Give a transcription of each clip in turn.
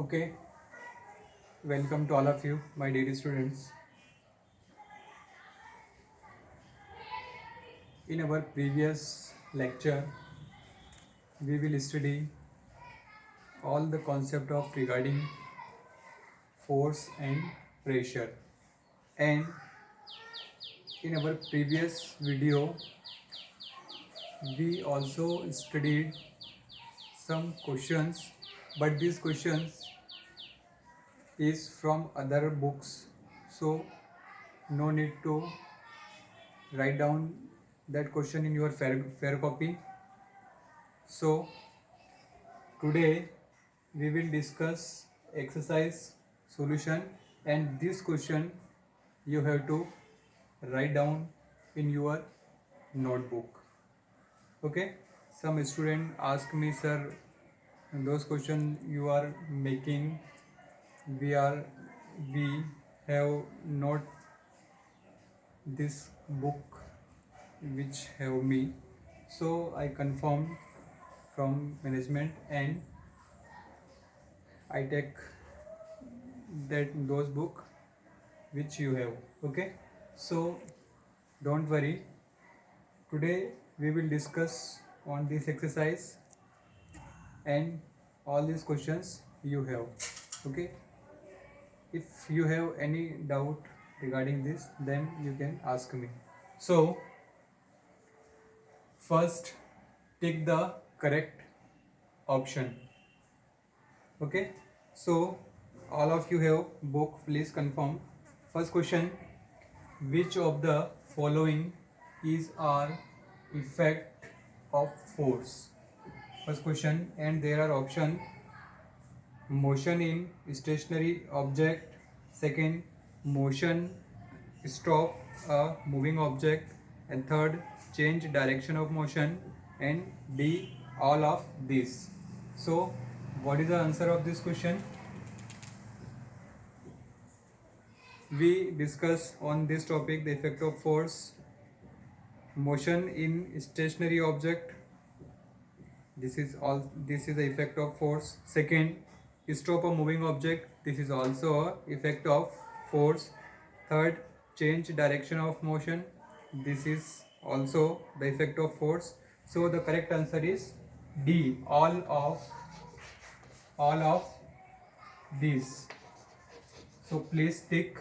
Okay, welcome to all of you, my dear students. In our previous lecture, we will study all the concept of regarding force and pressure. And in our previous video, we also studied some questions, but these questions is from other books, so no need to write down that question in your fair copy. So today we will discuss exercise solution, and this question you have to write down in your notebook. Okay, some student ask me, sir, those questions you are making, we have not this book which have me, so I confirm from management and I take that those book which you have. Okay, so don't worry, today we will discuss on this exercise and all these questions you have. Okay, if you have any doubt regarding this, then you can ask me. So first, take the correct option. Okay, so all of you have book, please confirm. First question, which of the following is our effect of force? First question, and there are option: motion in stationary object, second, motion stop a moving object, and third, change direction of motion, and D, all of these. So what is the answer of this question? We discuss on this topic the effect of force, motion in stationary object, this is the effect of force. Second, stop a moving object, this is also a effect of force. Third, change direction of motion, this is also the effect of force. So the correct answer is D, all of these. So please tick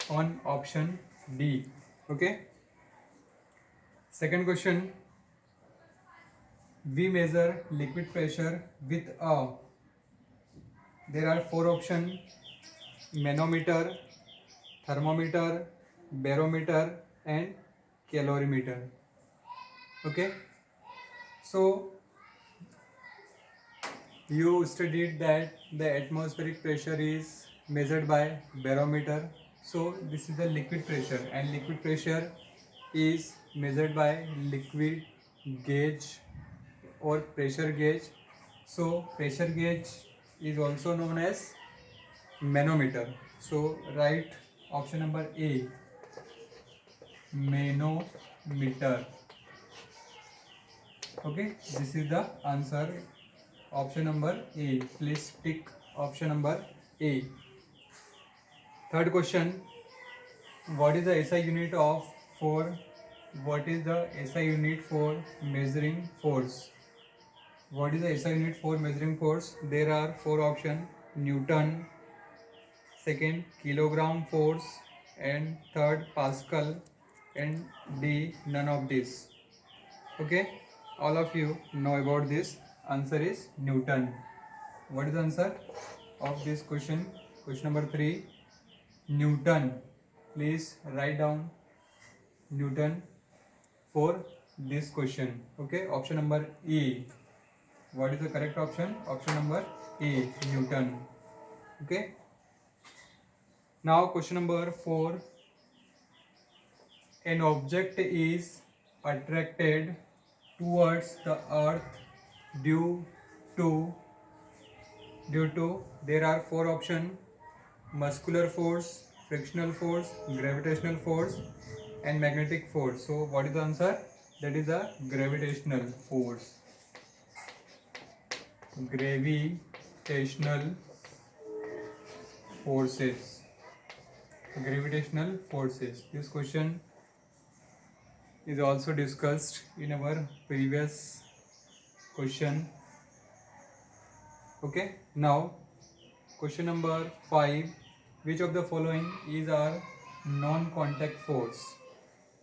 on option D. Okay, second question, we measure liquid pressure with a, there are four options: manometer, thermometer, barometer, and calorimeter. Okay, so you studied that the atmospheric pressure is measured by barometer. So this is the liquid pressure, and liquid pressure is measured by liquid gauge or pressure gauge. So pressure gauge is also known as manometer. So write option number A, manometer. Okay, this is the answer, option number A. Please tick option number A. Third question, what is the SI unit of for what is the SI unit for measuring force? What is the SI unit for measuring force? There are four options: Newton, second kilogram force, and third Pascal, and D, none of this. Okay, all of you know about this. Answer is Newton. What is the answer of this question? Question number 3, Newton. Please write down Newton for this question. Okay, option number E. What is the correct option? Option number E, Newton. Okay, now question number 4, an object is attracted towards the earth due to there are four options: muscular force, frictional force, gravitational force, and magnetic force. So what is the answer? That is a gravitational force. Gravitational gravitational forces. Gravitational forces. This question is also discussed in our previous question. Okay, now question number 5. Which of the following is our non-contact force?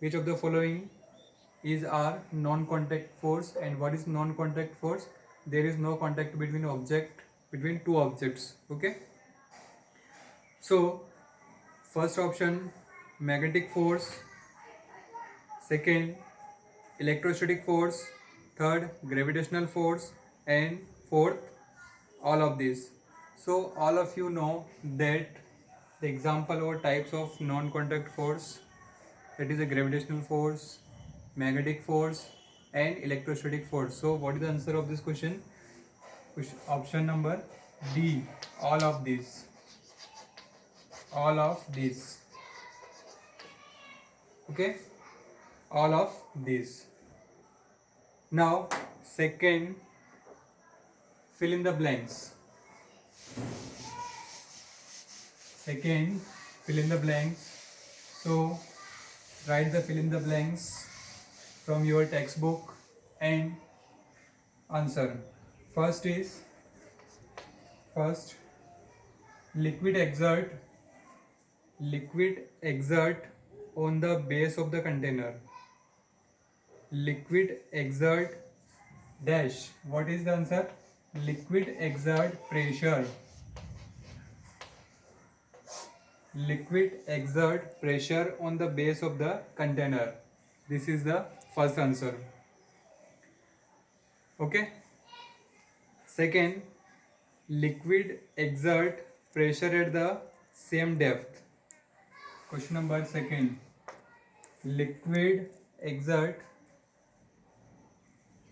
Which of the following is our non-contact force? And what is non-contact force? There is no contact between two objects. Okay, so first option, magnetic force. Second, electrostatic force. Third, gravitational force. And fourth, all of these. So all of you know that the example or types of non-contact force, that is a gravitational force, magnetic force and electrostatic force. So what is the answer of this question? Option number D, all of these. All of these. Okay, all of these. Now second, fill in the blanks. Second, fill in the blanks. So write the fill in the blanks from your textbook and answer. First, liquid exert on the base of the container. Liquid exert dash. What is the answer? Liquid exert pressure. Liquid exert pressure on the base of the container. This is the first answer. Okay. Second, liquid exert pressure at the same depth. Question number second. Liquid exert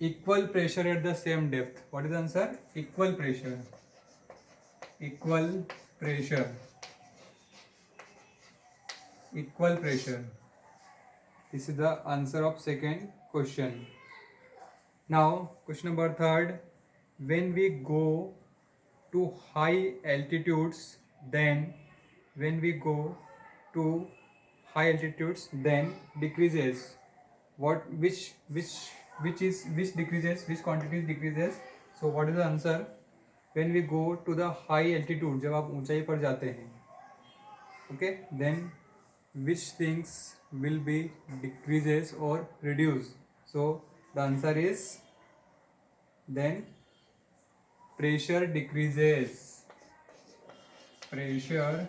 equal pressure at the same depth. What is the answer? Equal pressure. Equal pressure. Equal pressure. This is the answer of second question. Now question number third. When we go to high altitudes, then decreases. Which decreases? Which quantities decreases? So what is the answer? When we go to the high altitude, जब आप ऊंचाई पर जाते हैं, okay, then which things will be decreases or reduce? So the answer is then pressure decreases. Pressure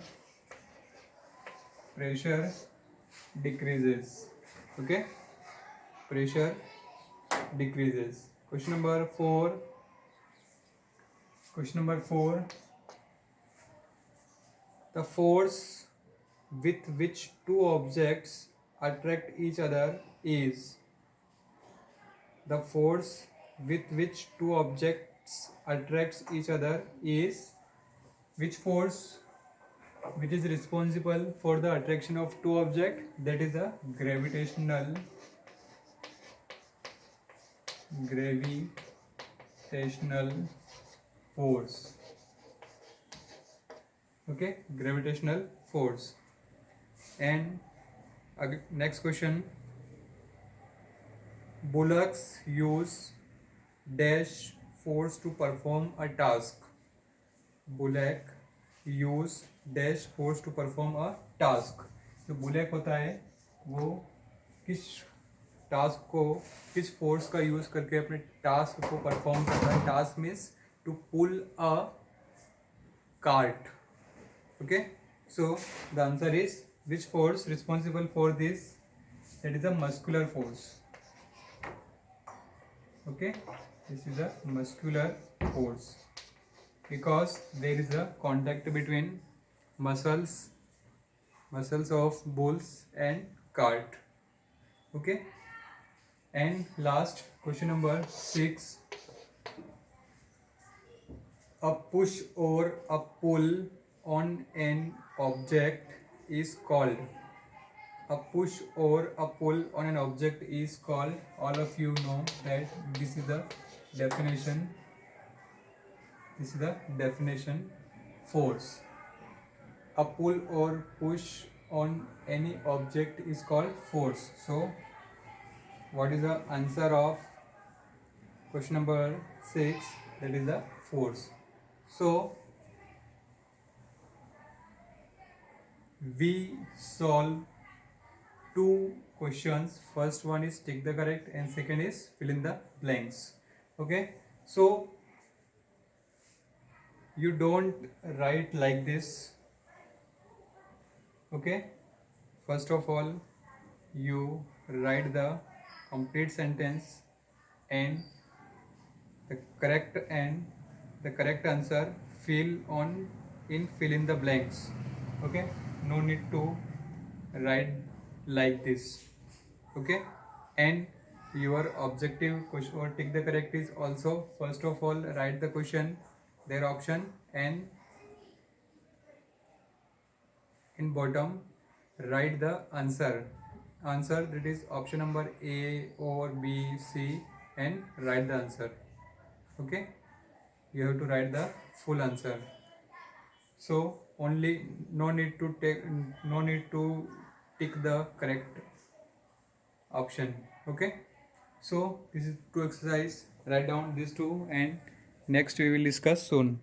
decreases. Okay, pressure decreases. Question number 4. The force with which two objects attract each other is. The force with which two objects attracts each other is. Which force which is responsible for the attraction of two objects? That is a gravitational force. Okay, gravitational force. And next question. Bullocks use dash force to perform a task. Bullock use dash force to perform a task. जो बुलेक होता है वो किस task को किस force का use करके अपने टास्क को परफॉर्म करता है? Task means to pull a cart. Okay, so the answer is which force responsible for this? That is a muscular force. Okay, this is a muscular force because there is a contact between muscles of bulls and cart. Okay, and last question number 6. A push or a pull on an object is called. A push or a pull on an object is called. All of you know that this is the definition. This is the definition. Force. A pull or push on any object is called force. So, what is the answer of question number 6? That is the force. So, we solve two questions. First one is tick the correct and second is fill in the blanks. Okay, so you don't write like this. Okay, first of all you write the complete sentence and the correct answer fill in the blanks. Okay, no need to write like this. Okay, and your objective question or tick the correct is also first of all write the question, their option, and in bottom write the answer that is option number A or B, C, and write the answer. Okay, you have to write the full answer. So only no need to tick the correct option. Okay, so this is two exercise. Write down these two and next we will discuss soon.